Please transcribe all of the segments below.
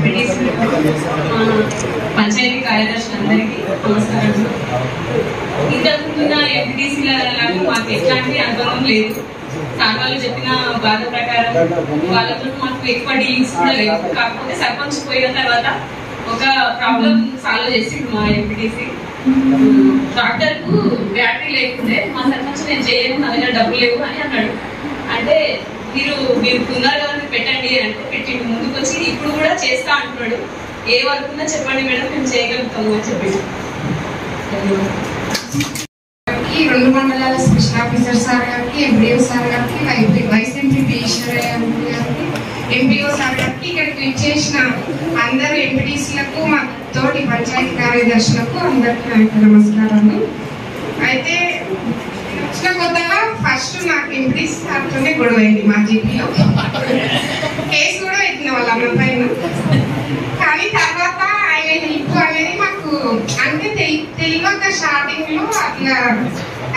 MPTC panchayat కార్యదర్శులందరికీ నమస్కారం. ఇంతకుముందున్న ఎంపీటీసీలకు మాకు ఎట్లాంటి అనుభవం లేదు. సార్ వాళ్ళు చెప్పిన బాధ ప్రకారం వాళ్ళతో మాకు ఎక్కువ డీలింగ్స్ కూడా లేవు. కాకపోతే సర్పంచ్ పోయిన తర్వాత ఒక ప్రాబ్లం సాల్వ్ చేసిండు మా ఎంపీటీసీ. ట్రాక్టర్ కు బ్యాటరీ లేకుంటే మా సర్పంచ్ నేను చేయను, నా దగ్గర డబ్బులు లేవు అని అన్నాడు. అంటే మీరు ఉన్నారు కదా మీరు పెట్టండి అంటే పెట్టిండు. ముందుకు వచ్చి ఇప్పుడు కూడా చేస్తా అంటున్నాడు. ఏ వర్క్ ఉన్నా చెప్పండి మేడం, మేము చేయగలుగుతాము అని చెప్పిండు. రెండు మండలాల స్పెషల్ ఆఫీసర్ సార్ గారికి, ఎంపీఓ సార్ గారికి, వైస్ ఎంపీపీ ఈశ్వరయ్య గారికి, ఎంపీఓ సార్ గారికి, ఇక్కడికి విచ్చేసిన అందరు ఎంపీటీసీలకు, మా తోటి పంచాయతీ కార్యదర్శులకు అందరికీ నమస్కారాలు. అయితే వచ్చిన కొత్తగా ఫస్ట్ నాకు ఎంపీటీసీ సార్తోనే గొడవ అయింది మా జీపీలో. కేసు కూడా పెట్టిన వాళ్ళ అమ్మ పైన. కానీ తర్వాత ఆయన హెల్ప్ అనేది మాకు అంటే తెలియక స్టార్టింగ్ లో అట్లా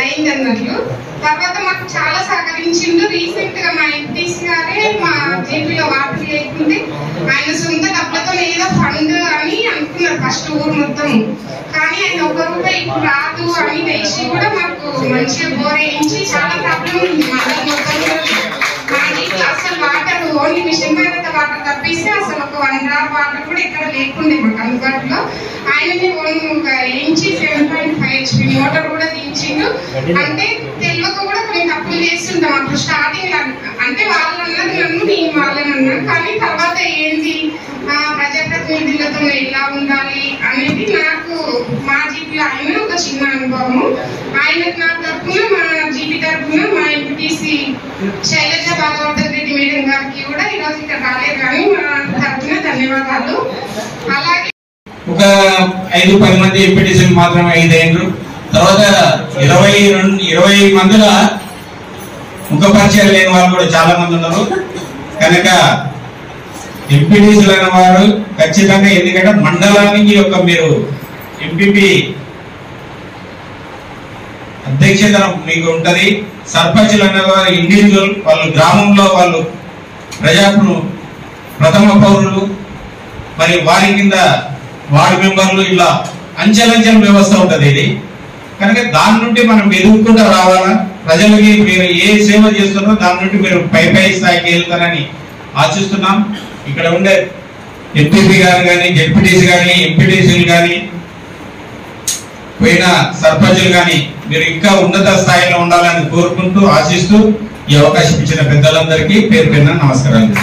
అయింది అన్నట్లు. తర్వాత మాకు చాలా సహకరించిండు. రీసెంట్ గా మా ఎంపీటీసీ గారే మా జీపీలో వాటర్ లేకుంటే ఆయన సొంత డబ్బులతో ఏదో ఫండ్ అని అనుకున్నారు ఫస్ట్ ఊరు మొత్తం. కానీ ఆయన ఒక రూపాయి ఇప్పుడు రాదు అని వేసి కూడా మాకు మంచిగా బోర్ వేయించి చాలా ప్రాబ్లం ఉంది మా మొత్తం. మా జీపీలో అసలు వాటర్ ఓన్లీ మిషన్ పైన వాటర్ తప్పిస్తే అసలు ఒక 1 డ్రాప్ వాటర్ కూడా ఇక్కడ లేకుండే మాకు అందుబాటులో. ఆయననే వేయించి 7.5 HP మోటార్ కూడా దించిండు. అంటే తెలియక కూడా కొన్ని తప్పులు చేస్తుంటాం అప్పుడు స్టార్టింగ్. అంటే వాళ్ళు అన్నారు నన్ను, నేను వాళ్ళని అన్నాను. కానీ తర్వాత ఏంటి ప్రజాప్రతినిధులతో ఎలా ఉండాలి అనేది నాకు మా జీపీలో ఆయన ఒక చిన్న అనుభవము. ఆయనకు నా తరఫున, మా జీపీ తరఫున, మా ఎంపీటీసీ శైలజ భాగవర్ధన్ రెడ్డి మేడం గారికి కూడా ఈరోజు ఇక్కడ రాలేదు కానీ మా తరఫున ధన్యవాదాలు. అలాగే ఒక 5-10 మంది ఎంపీటీసీలు మాత్రమే 5 అయ్యారు. తర్వాత 20 మందిలో ముఖ పరిచయం లేని వాళ్ళు కూడా చాలా మంది ఉన్నారు. కనుక ఎంపీటీసీలు అనే వారు ఖచ్చితంగా, ఎందుకంటే మండలానికి ఒక మీరు ఎంపీపీ అధ్యక్షత మీకు ఉంటది. సర్పంచులు అనేవారు ఇండివిజువల్, వాళ్ళు గ్రామంలో వాళ్ళు ప్రథమ పౌరులు, మరి వారి కింద వార్డు మెంబర్లు, ఇలా అంచెలంచెల వ్యవస్థ ఉంటది ఇది. కనుక దాని నుండి మనం ఎదుర్కొంటూ రావాలా. ప్రజలకి మీరు ఏ సేవ చేస్తున్నారో దాని నుండి మీరు పై స్థాయికి వెళ్తారని ఆశిస్తున్నాం. ఇక్కడ ఉండే ఎంపీపీ గారు కానీ, జెడ్పీటీసీ కానీ, ఎంపీటీసీలు కానీ, పోయిన సర్పంచులు కానీ మీరు ఇంకా ఉన్నత స్థాయిలో ఉండాలని కోరుకుంటూ ఆశిస్తూ ఈ అవకాశం ఇచ్చిన పెద్దలందరికీ పేరు పేరున నమస్కారాలు.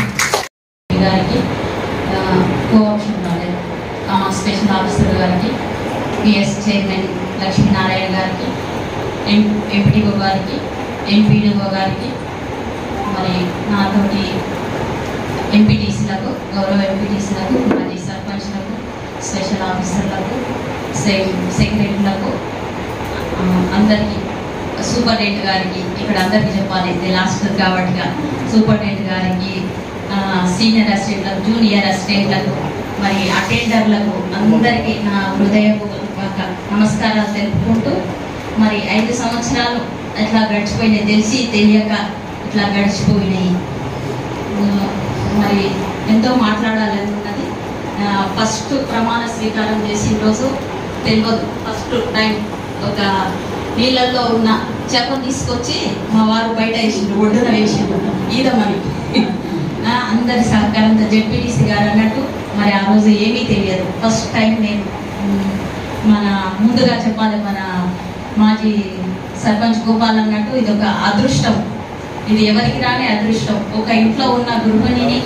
స్పెషల్ ఆఫీసర్ గారికి, పిఎస్ చైర్మన్ లక్ష్మీనారాయణ గారికి, ఎంపీడీఓ గారికి, ఎంపీడీఓ గారికి, మరి నాతోటి ఎంపీటీసీలకు, గౌరవ ఎంపీటీసీలకు, మాజీ సర్పంచ్లకు, స్పెషల్ ఆఫీసర్లకు, సెక్రటరీలకు, అందరికీ, సూపరింటెండెంట్ గారికి, ఇక్కడ అందరికీ చెప్పాలి లాస్ట్ కాబట్టి సూపరింటెండెంట్ గారికి, సీనియర్ అసిస్టెంట్లకు, జూనియర్ అసిస్టెంట్లకు, మరి అటెండర్లకు అందరికీ నా హృదయపూర్వక నమస్కారాలు తెలుపుకుంటూ, మరి 5 సంవత్సరాలు ఇట్లా గడిచిపోయినాయి, తెలిసి తెలియక ఇట్లా గడిచిపోయినాయి. మరి ఎంతో మాట్లాడాలని ఉన్నది. ఫస్ట్ ప్రమాణ స్వీకారం చేసిన రోజు తెలియదు. ఫస్ట్ టైం ఒక నీళ్ళల్లో ఉన్న చేప తీసుకొచ్చి మా వారు బయట వేసిండ్రు, ఒడ్డున వేసిండ్రు ఈదమని. అందరి సహకారంతో జెడ్పీటీసీ గారు అన్నట్టు మరి ఆ రోజు ఏమీ తెలియదు. ఫస్ట్ టైం నేను ముందుగా చెప్పాలి, మన మాజీ సర్పంచ్ గోపాల్ అన్నట్టు ఇది ఒక అదృష్టం. ఇది ఎవరికి రాని అదృష్టం. ఒక ఇంట్లో ఉన్న గృహిణిని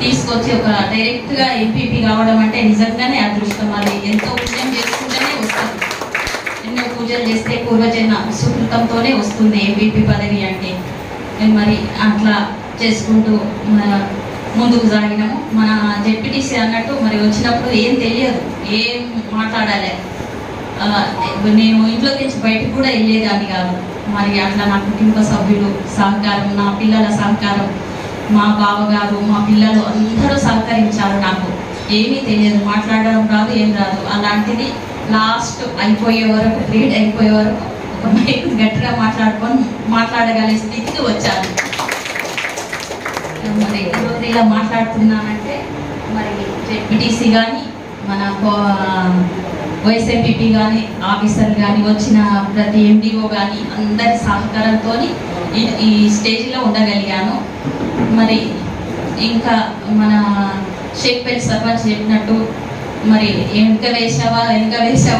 తీసుకొచ్చి ఒక డైరెక్ట్గా ఎంపీపీ కావడం అంటే నిజంగానే అదృష్టం. అది ఎంతో పుణ్యం చేసుకుంటేనే వస్తుంది. ఎన్నో పూజలు చేస్తే పూర్వజన్మ సుకృతంతోనే వస్తుంది ఎంపీపీ పదవి అంటే. మరి అట్లా చేసుకుంటూ ముందుకు సాగినాము. మన జెడ్పీటీసీ అన్నట్టు మరి వచ్చినప్పుడు ఏం తెలియదు, ఏం మాట్లాడాలి. నేను ఇంట్లో నుంచి బయటకు కూడా వెళ్ళేదాన్ని కాదు. మరి అట్లా నా కుటుంబ సభ్యులు సహకారం, నా పిల్లల సహకారం, మా బావగారు, మా పిల్లలు అందరూ సహకరించారు. నాకు ఏమీ తెలియదు, మాట్లాడడం రాదు, ఏం రాదు. అలాంటిది లాస్ట్ అయిపోయే వరకు, రీడ్ అయిపోయే వరకు ఒక మైక్ గట్టిగా మాట్లాడగలిగే స్థితికి వచ్చాను. మరి ఈరోజు ఇలా మాట్లాడుతున్నానంటే మరి జెడ్పీటీసీ కానీ మన వైస్ ఎంపీపీ కానీ ఆఫీసర్లు కానీ వచ్చిన ప్రతి ఎండిఓ కానీ అందరి సహకారంతో ఈ స్టేజ్లో ఉండగలిగాను. మరి ఇంకా మన షేక్పల్లి సర్పంచ్ చెప్పినట్టు మరి వెనుక వేసావా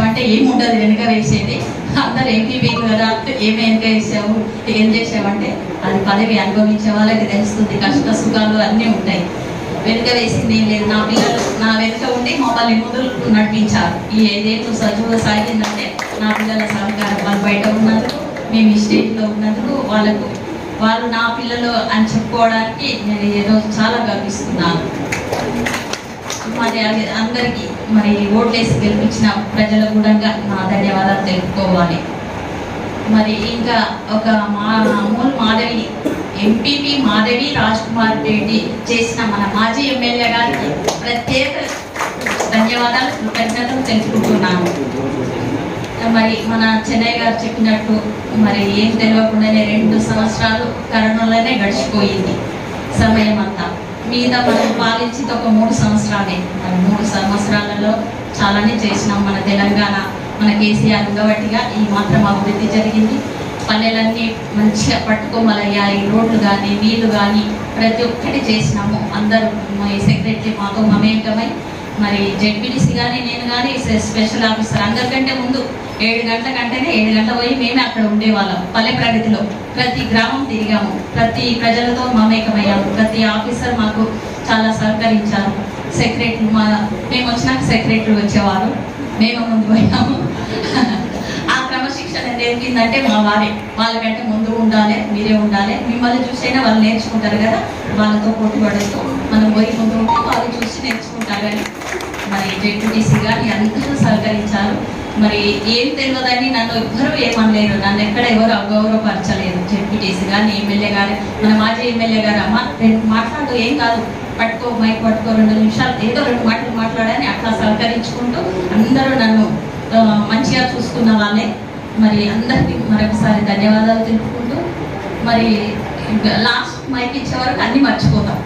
అంటే ఏముండదు వెనుక వేసేది. అందరు ఎంపీపీ కదా ఏమి వెనుక వేసావు ఏం చేసావంటే అది పదవి అనుభవించే వాళ్ళకి తెలుస్తుంది. కష్ట సుఖాలు అన్నీ ఉంటాయి. వెనుక వేసింది ఏం లేదు. నా పిల్లలు నా వెనుక ఉండి మమ్మల్ని ముందుకు నడిపించారు. ఈ 5 ఏళ్ళు సజీవంగా సాగిందంటే నా పిల్లల సహకారం. వాళ్ళు బయట ఉన్నందుకు, మేము ఈ స్టేజ్లో ఉన్నందుకు వాళ్ళు నా పిల్లలు అని చెప్పుకోవడానికి నేను ఈరోజు చాలా గర్విస్తున్నాను. మరి అందరికీ మరి ఓట్లేసి గెలిపించిన ప్రజలకు కూడా నా ధన్యవాదాలు తెలుపుకోవాలి. మరి ఇంకా ఒక మూల మాధవిని ఎంపీపీ మాధవి రాజ్ కుమార్ రెడ్డి చేసిన మన మాజీ ఎమ్మెల్యే గారికి ప్రత్యేక ధన్యవాదాలు కృతజ్ఞతలు తెలుపుకుంటున్నాను. మరి మన చెన్నై గారు చెప్పినట్టు మరి ఏం తెలియకుండానే 2 సంవత్సరాలు కరోనాలోనే గడిచిపోయింది సమయం అంతా. మీద మనం పాలించింది ఒక 3 సంవత్సరాలే. మరి 3 సంవత్సరాలలో చాలానే చేసినాం. మన తెలంగాణ మన కేసీఆర్ ఉండబట్టిగా ఈ మాత్రం అభివృద్ధి జరిగింది. పల్లెలన్నీ మంచిగా పట్టుకోమలయ్యాయి. రోడ్లు కానీ నీళ్లు కానీ ప్రతి ఒక్కటి చేసినాము. అందరూ సెక్రటరీ మాతో మమేకమై మరి జెడ్పీటీసీ కానీ నేను కానీ స్పెషల్ ఆఫీసర్ అందరికంటే ముందు 7 గంటల కంటేనే 7 గంటల పోయి మేమే అక్కడ ఉండేవాళ్ళం. పల్లె ప్రగతిలో ప్రతి గ్రామం తిరిగాము, ప్రతి ప్రజలతో మమేకమయ్యాము. ప్రతి ఆఫీసర్ మాకు చాలా సహకరించారు. సెక్రటరీ మేము వచ్చినాక సెక్రటరీ వచ్చేవారు, మేము ముందు పోయాము. ఆ క్రమశిక్షణ నేర్పిందంటే మా వారే. వాళ్ళకంటే ముందు ఉండాలి, మీరే ఉండాలి. మిమ్మల్ని చూసైనా వాళ్ళు నేర్చుకుంటారు కదా, వాళ్ళతో పోటీ పడుతూ మనం పోయి ముందు ఉంటే వాళ్ళు చూసి నేర్చుకుంటారని మరి జెడ్పీటీసీ గారు అందరూ సహకరించారు. మరి ఏం తెలియదని నన్ను ఎవ్వరూ ఏమనలేరు, నన్ను ఎక్కడ ఎవరు అగౌరవపరచలేదు. జెడ్పీటీసీ గారిని ఎమ్మెల్యే గారు మన మాజీ ఎమ్మెల్యే గారు అమ్మ 2 మాట్లాడు ఏం కాదు, పట్టుకో మైక్ పట్టుకో 2 నిమిషాలు ఏదో 2 మాటలు మాట్లాడని అట్లా సహకరించుకుంటూ అందరూ నన్ను మంచిగా చూసుకున్న వాళ్ళే. మరి అందరికీ మరొకసారి ధన్యవాదాలు తెలుపుకుంటూ మరి లాస్ట్ మైక్ ఇచ్చే వరకు అన్నీ మర్చిపోతాం.